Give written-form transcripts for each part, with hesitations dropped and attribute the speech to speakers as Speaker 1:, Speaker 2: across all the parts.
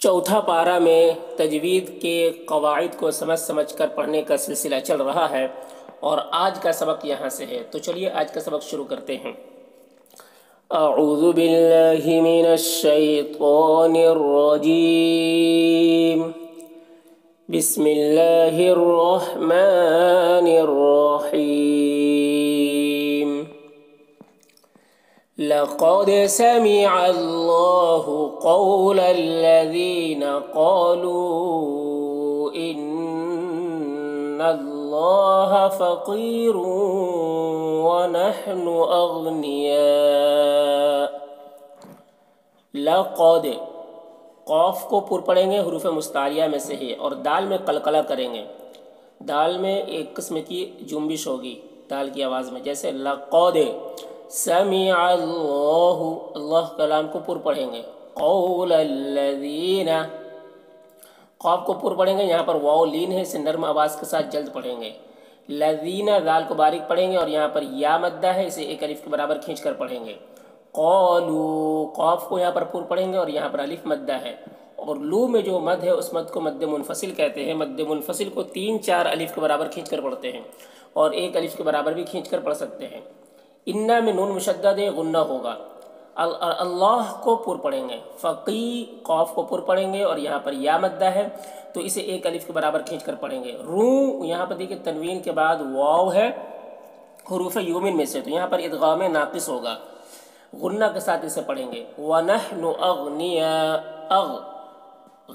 Speaker 1: چوتھا پارہ میں تجوید کے قواعد کو سمجھ سمجھ کر پڑھنے کا سلسلہ چل رہا ہے اور آج کا سبق یہاں سے ہے، تو چلیے آج کا سبق شروع کرتے ہیں۔ اعوذ باللہ من الشیطان الرجیم، بسم اللہ الرحمن الرحیم۔ لقد سمع الله قول الذين قالوا إن الله فقير ونحن أغنياء۔ لقد قاف کو پر پڑھیں گے، حروف مستعلیہ میں سے ہے، اور دال میں قلقلہ کریں گے۔ دال میں ایک قسم کی جنبش ہوگی دال کی آواز میں، جیسے لقد سمع اللہ، اللہ کلام کو پر پڑھیں گے۔ قول الذین، قاف کو پر پڑھیں گے، یہاں پر واو لین ہے، اسے نرم آواز کے ساتھ جلد پڑھیں گے۔ لذین، دال کو باریک پڑھیں گے اور یہاں پر یا مدہ ہے، اسے ایک الف کے برابر کھینچ کر پڑھیں گے۔ قالو، قاف کو یہاں پر پر پڑھیں گے اور یہاں پر الف مدہ ہے، اور لو میں جو مد ہے اس مد کو مد منفصل کہتے ہیں۔ مد منفصل کو 3-4 الف کے برابر کھینچ کر پڑھتے ہیں، اور ایک الف کے برابر بھی کھینچ کر پڑھ سکتے ہیں۔ انا میں نون مشدد غنہ ہوگا۔ اللہ کو پر پڑھیں گے، فقی قاف کو پر پڑھیں گے اور یہاں پر یا مدہ ہے تو اسے ایک الف کے برابر کھینچ کر پڑھیں گے۔ رو، یہاں پر دیکھیں تنوین کے بعد واو ہے حروف یومن میں سے، تو یہاں پر ادغام ناقص ہوگا، غنہ کے ساتھ اسے پڑھیں گے۔ وَنَحْنُ أَغْنِيَاء،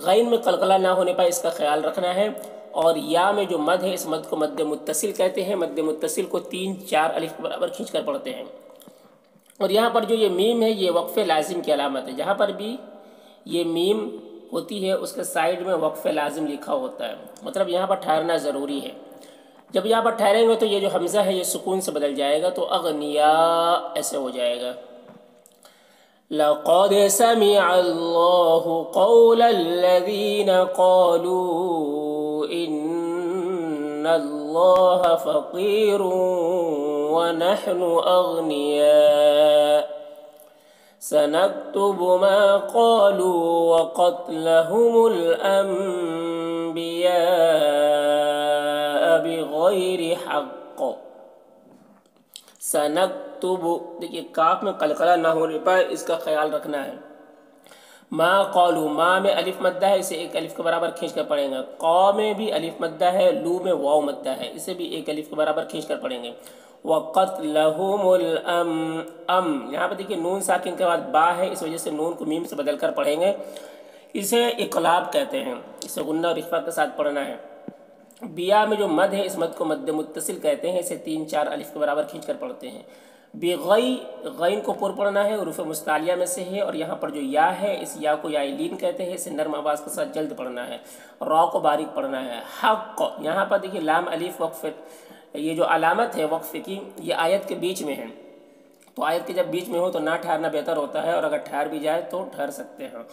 Speaker 1: غین میں قلقلہ نہ ہونے پر اس کا خیال رکھنا ہے، اور یا میں جو مد ہے اس مد کو مد متصل کہتے ہیں۔ مد متصل کو 3-4 الف کے برابر کھینچ کر پڑھتے ہیں۔ اور یہاں پر جو یہ میم ہے یہ وقف لازم کی علامت ہے، جہاں پر بھی یہ میم ہوتی ہے اس کے سائیڈ میں وقف لازم لکھا ہوتا ہے، مطلب یہاں پر ٹھہرنا ضروری ہے۔ جب یہاں پر ٹھہریں گے تو یہ جو حمزہ ہے یہ سکون سے بدل جائے گا، تو اغنیاء ایسے ہو جائے گا۔ لقد سمع اللہ قول الذین قالوا ان اللہ فقیر ونحن اغنیاء سنكتب ما قالوا وقتلهم الانبیاء بغیر حق۔ سنکتب، دیکھیے کاف میں قلقلہ نہ ہونے پر اس کا خیال رکھنا ہے۔ ما قالو، ما میں الف مدہ ہے، اسے ایک الف کے برابر کھینچ کر پڑھیں گے۔ قا میں بھی الف مدہ ہے، لو میں واو مدہ ہے، اسے بھی ایک الف کے برابر کھینچ کر پڑھیں گے۔ وَقَتْلَهُمُ الْأَمْ، یہاں پہ دیکھیے نون ساکن کے بعد با ہے، اس وجہ سے نون کو میم سے بدل کر پڑھیں گے، اسے اقلاب کہتے ہیں، اسے غنہ اور اخفاء کے ساتھ پڑھنا ہے۔ بیا میں جو مد ہے اس مد کو مد متصل کہتے ہیں، اسے 3-4 الف کے برابر کھینچ کر پڑھتے ہیں۔ بغی، غین کو پر پڑھنا ہے، حروف مستعلیہ میں سے ہے، اور یہاں پر جو یا ہے اس یا کو یا لین کہتے ہیں، اسے نرم آواز کے ساتھ جلد پڑھنا ہے۔ را کو باریک پڑھنا ہے۔ حق، یہاں پر دیکھیے لام الف وقف، یہ جو علامت ہے وقف کی یہ آیت کے بیچ میں ہے، تو آیت کے جب بیچ میں ہو تو نہ ٹھہرنا بہتر ہوتا ہے، اور اگر ٹھہر بھی جائے تو ٹھہر سکتے ہیں۔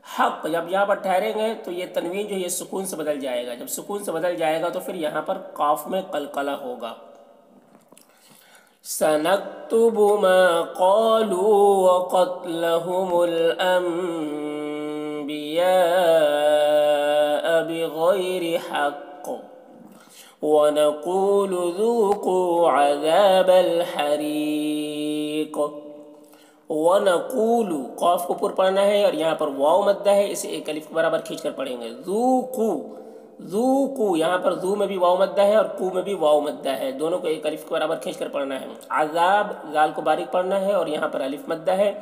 Speaker 1: حق، جب یہاں پر ٹھہریں گے تو یہ تنوین جو یہ سکون سے بدل جائے گا، جب سکون سے بدل جائے گا تو پھر یہاں پر قاف میں قلقلہ ہوگا۔ سنکتب ما قالوا وقتلهم الانبیاء بغیر حق ونقول ذوقوا عذاب الحریق۔ وَنَقُولُ، قاف کو پر پڑھنا ہے اور یہاں پر واو مدہ ہے، اسے ایک الف کے برابر کھینچ کر پڑھیں گے۔ ذوقو، ذوقو، یہاں پر ذو میں بھی واو مدہ ہے اور قو میں بھی واو مدہ ہے، دونوں کو ایک الف کے برابر کھینچ کر پڑھنا ہے۔ عذاب، ذال کو باریک پڑھنا ہے اور یہاں پر الف مدہ ہے،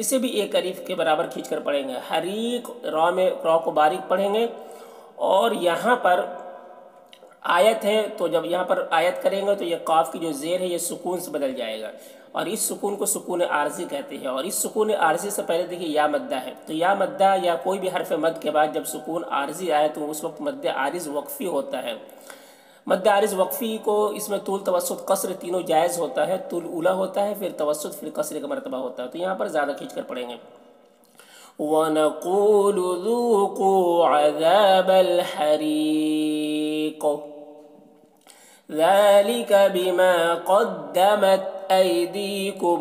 Speaker 1: اسے بھی ایک الف کے برابر کھینچ کر پڑھیں گے۔ حریق، را میں را کو باریک پڑھیں گے، اور یہاں پر آیت ہے تو جب یہاں پر آیت کریں گے تو یہ قاف کی جو زیر ہے یہ سکون سے بدل جائے گا، اور اس سکون کو سکون عارضی کہتے ہیں، اور اس سکون عارضی سے پہلے دیکھیے یا مدہ ہے، تو یا مدہ یا کوئی بھی حرف مد کے بعد جب سکون عارضی آئے تو اس وقت مد عارض وقفی ہوتا ہے۔ مد عارض وقفی کو اس میں طول، توسط، قصر تینوں جائز ہوتا ہے، طول اولا ہوتا ہے، پھر توسط، پھر قصر کا مرتبہ ہوتا ہے، تو یہاں پر زیادہ کھینچ کر پڑھیں گے۔ وَنَقُولُ ذُوقُوا عَذَابَ الْحَرِيقِ ذَلِكَ بِمَا قَدَّمَتْ أَيْدِيكُمْ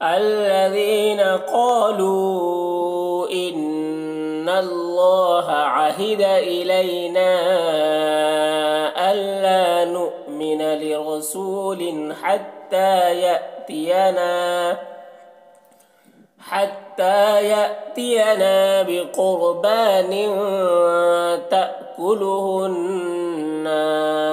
Speaker 1: الذين قالوا إن الله عهد إلينا ألا نؤمن لرسول حتى يأتينا بقربان تأكله النار।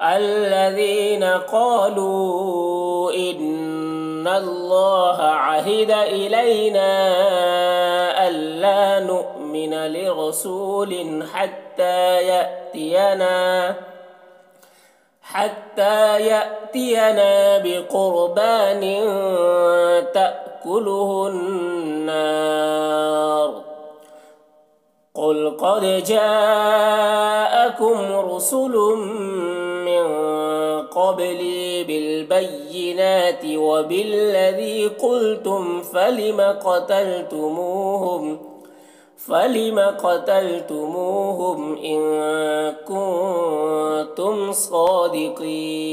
Speaker 1: الذين قالوا إن الله عهد إلينا ألا نؤمن لرسول حتى يأتينا بقربان تأكله النار قل قد جاءكم رسل من قبلي بالبينات وبالذي قلتم فلم قتلتموهم إن كنتم صادقين।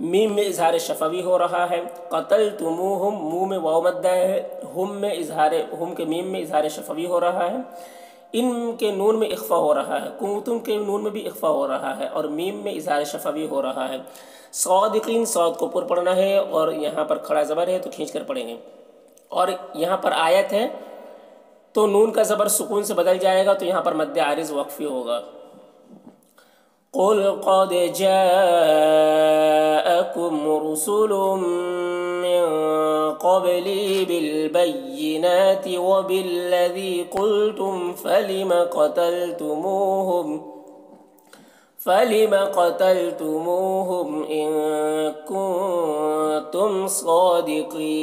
Speaker 1: میم میں اظہار شفوی ہو رہا ہے، قتلتموہم منہ میں واو مدہ ہے، ہم کے میم میں اظہار شفوی ہو رہا ہے، ان کے نون میں اخفا ہو رہا ہے، کنتم کے نون میں بھی اخفا ہو رہا ہے، اور میم میں اظہار شفوی ہو رہا ہے۔ صادقین صاد کو پر پڑھنا ہے، اور یہاں پر کھڑا زبر ہے تو کھینچ کر پڑھیں گے، اور یہاں پر آیت ہے تو نون کا زبر سکون سے بدل جائے گا، تو یہاں پر مد عارض وقفی ہوگا۔ قل قد جاءكم رسل من قبلي بالبينات وبالذي قلتم فلم قتلتموهم إن كنتم صادقين۔